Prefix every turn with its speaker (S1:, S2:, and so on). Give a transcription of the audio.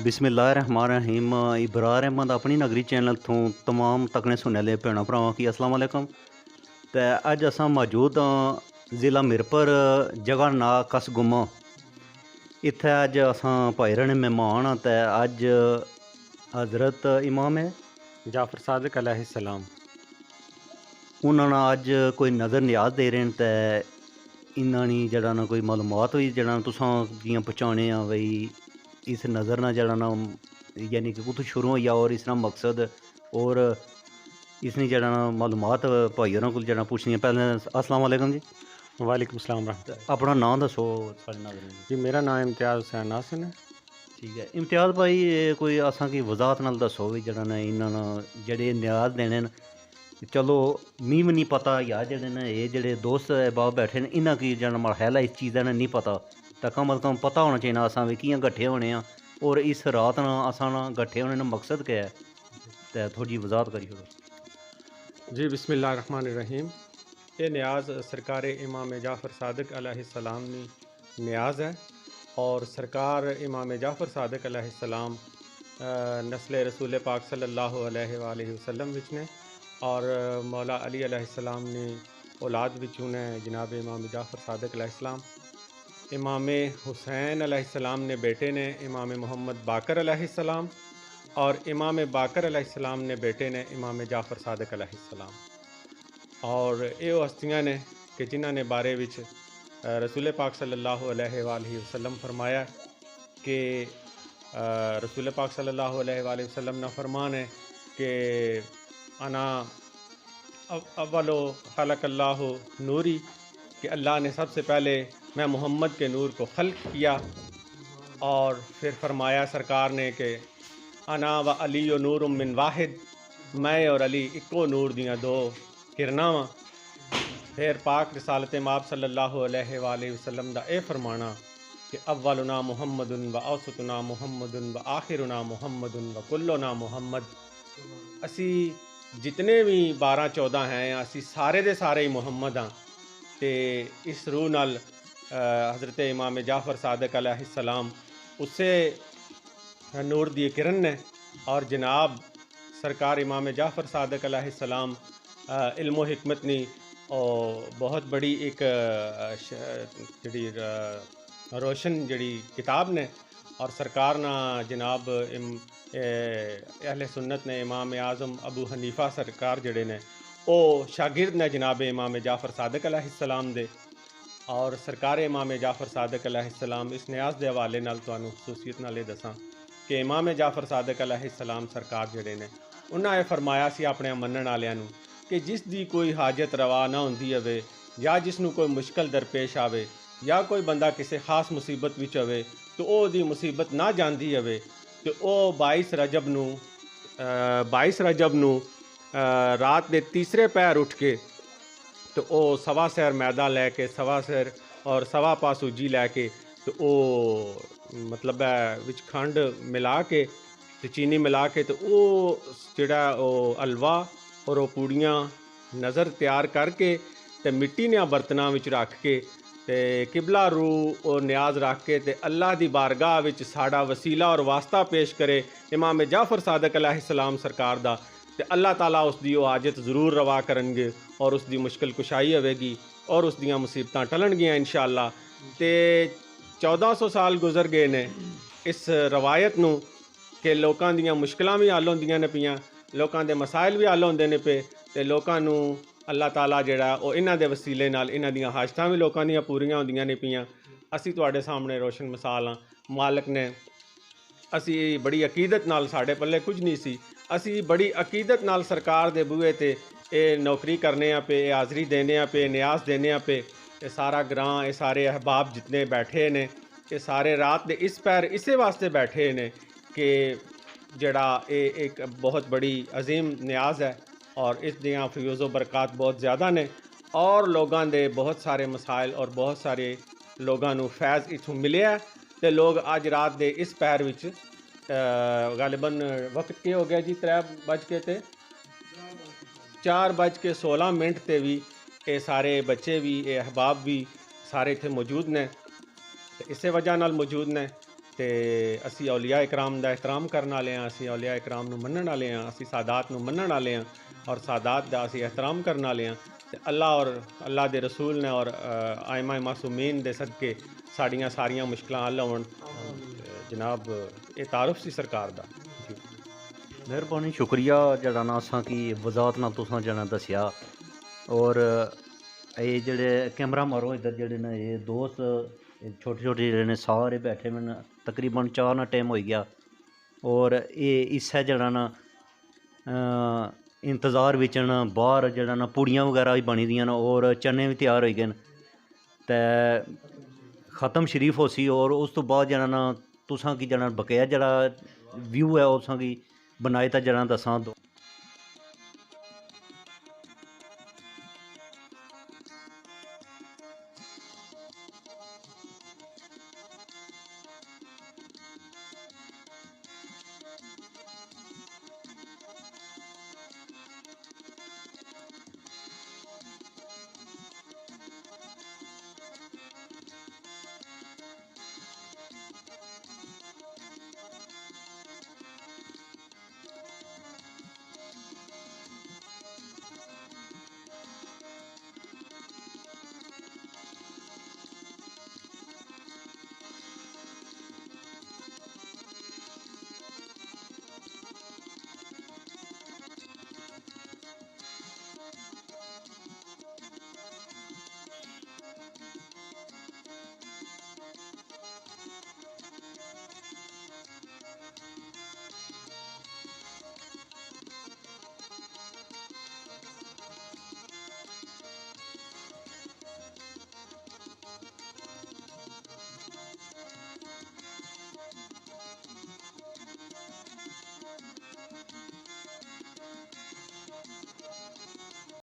S1: बिस्मिल्लाहिर्रहमानिर्रहीम। इबरार अहमद अपनी नगरी चैनल तो तमाम तकने सुनने वाले भैनों भरावां की अस्सलाम वालेकुम। ते अज असां मौजूद हाँ ज़िला मिरपुर, जगह ना कसगुमा। इत्थै अज असां भाई रहने मेहमान हाँ। ते अज हज़रत इमाम
S2: जाफ़र सादिक अलैहिस्सलाम।
S1: उन्होंने अज कोई नज़र न्याज दे रहे हैं। ते इन्होंने जड़ा ना कोई मालूमात हुई जड़ा तुसां जियां पहुँचाने आ बई इस नज़र ना जड़ा ना यानी कि कुत्थों शुरू होई और इसका मकसद और इसने जड़ा ना मालूमात भाई होरां कोल जड़ा पुछनियां। पैह्लें अस्सलाम वालेकुम जी।
S2: वालेकुम सलाम
S1: ते
S2: रहमतुल्लाह।
S1: अपना नाम दसो साढ़े नाज़रीन गी।
S2: जी मेरा नाम इम्तियाज़ हुसैन नासिर है।
S1: ठीक है इम्तियाज़ भाई, कोई असांगी वजाहत नाल दसो भी जड़ा ना इन्हां जेह्ड़े न्याज देने न। चलो मी भी नहीं पता या जेह्ड़े न एह् जेह्ड़े दोस्त अहबाब बैठे न इन्हां गी जड़ा मरहला इस चीज़ा ने नहीं पता। ते कम अज़ कम पता होना चाहिए असां भी कि'यां गट्ठे होने आं और इस रात ना असां ना गट्ठे होने दा मकसद क्या है। ते थोड़ी जी वजाहत करी छोड़ो।
S2: जी बिस्मिल्लाहिर्रहमानिर्रहीम। ये न्याज सरकार इमाम जाफ़र सादिक अलैहिस्सलाम नी न्याज है और सरकार इमाम जाफ़र सादिक अलैहिस्सलाम नस्ल रसूल पाक सल्लल्लाहु अलैहि वसल्लम विच ने और मौला अली अलैहिस्सलाम ने औलाद विचों ने जनाब इमाम जाफ़र सादिक अलैहिस्सलाम। इमाम हुसैन अलैहिस्सलाम ने बेटे ने इमाम मोहम्मद बाकर अलैहिस्सलाम और इमाम बाकर अलैहिस्सलाम ने बेटे ने इमाम जाफ़र सादिक अलैहिस्सलाम। और ये हस्तियाँ ने कि जिन्हों ने बारे विच रसूल पाक सल्लल्लाहु अलैहि वसल्लम फरमाया कि रसूल पाक सल्लल्लाहु अलैहि वसल्लम ना फरमान है कि अना अव्वलो खलक़ल्लाहु नूरी, कि अल्लाह ने सबसे पहले मैं मोहम्मद के नूर को खल्क़ किया। और फिर फरमाया सरकार ने कि अना व अली नूर मिन वाहिद, मैं और अली इक्को नूर दियाँ दो किरना वा। फिर पाक रिसालत माब सल्लल्लाहु अलैहि वसल्लम दा ए फरमाना कि अव्वलुना मुहम्मदुन व औसतुना मुहम्मदुन व आखिरुना मुहम्मदुन व कुल्लुना मुहम्मद। असी जितने भी 12-14 हैं असी सारे दे सारे ही मुहम्मद हाँ। ते इस रूह नाल हज़रत इमाम जाफ़र सादिक अलैहिस्सलाम उससे नूर दी किरण ने और जनाब सरकार इमाम जाफ़र सादिक अलैहिस्सलाम इल्म हिकमत नी और बहुत बड़ी एक जड़ी रोशन जड़ी किताब ने। और सरकार ना जनाब अहले सुन्नत ने इमाम आज़म अबू हनीफ़ा सरकार जड़े ने ओ शागिर्द ने जनाब इमाम जाफ़र सादिक अलैहिस्सलाम दे। और सरकार इमाम जाफ़र सादिक अलैहिस्सलाम इस न्याज के हवाले नाल तुहानूं खसूसियत नाल दसां कि इमाम जाफ़र सादिक अलैहिस्सलाम सरकार जड़े ने उन्हें फरमाया सी अपने मनण वालियां नूं कि जिस दी कोई हाजत रवा ना होंदी हवे या जिसनूं कोई मुश्किल दरपेश आवे या कोई बंदा किसी खास मुसीबत विच होवे तो ओहदी मुसीबत ना जांदी हवे तो वह 22 रजब नूं रात के तीसरे पैर उठ के तो वह सवा सैर मैदा लैके सवा सैर और सवा पा सूजी लैके तो वह मतलब है विच खंड मिला के ते चीनी मिला के तो वह जेड़ा हलवा और वह पूड़ियाँ नज़र तैयार करके ते मिट्टी ने बर्तनां विच रख के ते किबला रू और न्याज रख के ते अल्लाह दी बारगाह विच साड़ा वसीला और वास्ता पेश करे इमाम जाफ़र सादिक अलैहिस्सलाम सरकार दा। ते अल्लाह ताला उसकी वो हाजत जरूर रवा करनगे और उसकी मुश्किल कुशाई होवेगी और उस दियां मुसीबतां टलणगियां इंशाअल्लाह। ते 1400 साल गुजर गए ने इस रवायत नूं कि लोकां दियां मुश्किलां भी हल होंदियां ने पियां, लोकां दे मसाइल भी हल होंदे ने पे ते लोकां नूं अल्लाह ताला जेड़ा ओ इन्हां दे वसीले नाल इन्हां दियां हाजतां भी लोकां दियां पूरियां होंदियां ने पियां। असी तुहाडे सामने रोशन मिसाल हाँ। मालक ने असी बड़ी अकीदत नाल साढ़े पल्ले कुछ नहीं सी, असी बड़ी अकीदत नाल सरकार दे बूहे ते ये नौकरी करने पे, ये हाज़री देने पे, न्याज देने पे। ये सारा ग्रां, ये सारे अहबाब जितने बैठे ने, ये सारे रात दे इस पैर इसे वास्ते बैठे ने कि जड़ा ये एक बहुत बड़ी अजीम न्याज है और इस दियाँ फ्यूज़ो बरक़ात बहुत ज़्यादा ने और लोगों दे बहुत सारे मसाइल और बहुत सारे लोगों नूं फैज़ इत्थों मिले है। ते लोग अज रात दे इस पैर विच गालिबन वक्त के हो गया जी 4:16 ते भी ये सारे बच्चे भी ये अहबाब भी सारे इत्थे मौजूद ने। ते इसे वजह नाल मौजूद ने ਤੇ ਅਸੀਂ ਔਲੀਆ ਇਕਰਾਮ ਦਾ ਇਹਿਤਰਾਮ ਕਰਨ ਵਾਲੇ ਹਾਂ, ਅਸੀਂ ਔਲੀਆ ਇਕਰਾਮ ਨੂੰ ਮੰਨਣ ਵਾਲੇ ਹਾਂ, ਅਸੀਂ ਸਾਦਾਤ ਨੂੰ ਮੰਨਣ ਵਾਲੇ ਹਾਂ ਔਰ ਸਾਦਾਤ ਦਾ ਅਸੀਂ ਇਹਿਤਰਾਮ ਕਰਨ ਵਾਲੇ ਹਾਂ। ਤੇ ਅੱਲਾ ਔਰ ਅੱਲਾ ਦੇ ਰਸੂਲ ਨੇ ਔਰ ਆਇਮਾ ਮਾਸੂਮੀਨ ਦੇ ਸਦਕੇ ਸਾਡੀਆਂ ਸਾਰੀਆਂ ਮੁਸ਼ਕਲਾਂ ਹੱਲ ਹੋਣ। ਜਨਾਬ ਇਹ ਤਾਰਫ ਸੀ ਸਰਕਾਰ ਦਾ। ਜੀ
S1: ਮਿਹਰਬਾਨੀ, शुक्रिया जड़ा ना असां की वजाहत नाल तुसां जना दस्सिया। और ये जेह्ड़े कैमरा मारो इधर जेह्ड़े न ये दोस्त छोटे छोटे जेह्ड़े ने सारे बैठे न, तकरीबन 4 ना टाइम हो गया। और ये इस्सै जेह्ड़ा ना इंतज़ार बिच न, बाहर जेह्ड़ा ना पूड़ियां वगैरह भी बनी दियां न और चने भी तैयार होई गए न। ते ख़त्म शरीफ होसी और उस तो बाद जेह्ड़ा ना तुसां की जेह्ड़ा बकाया जेह्ड़ा व्यू है ओह् तुसां की बनाई ता जेह्ड़ा दस्सां।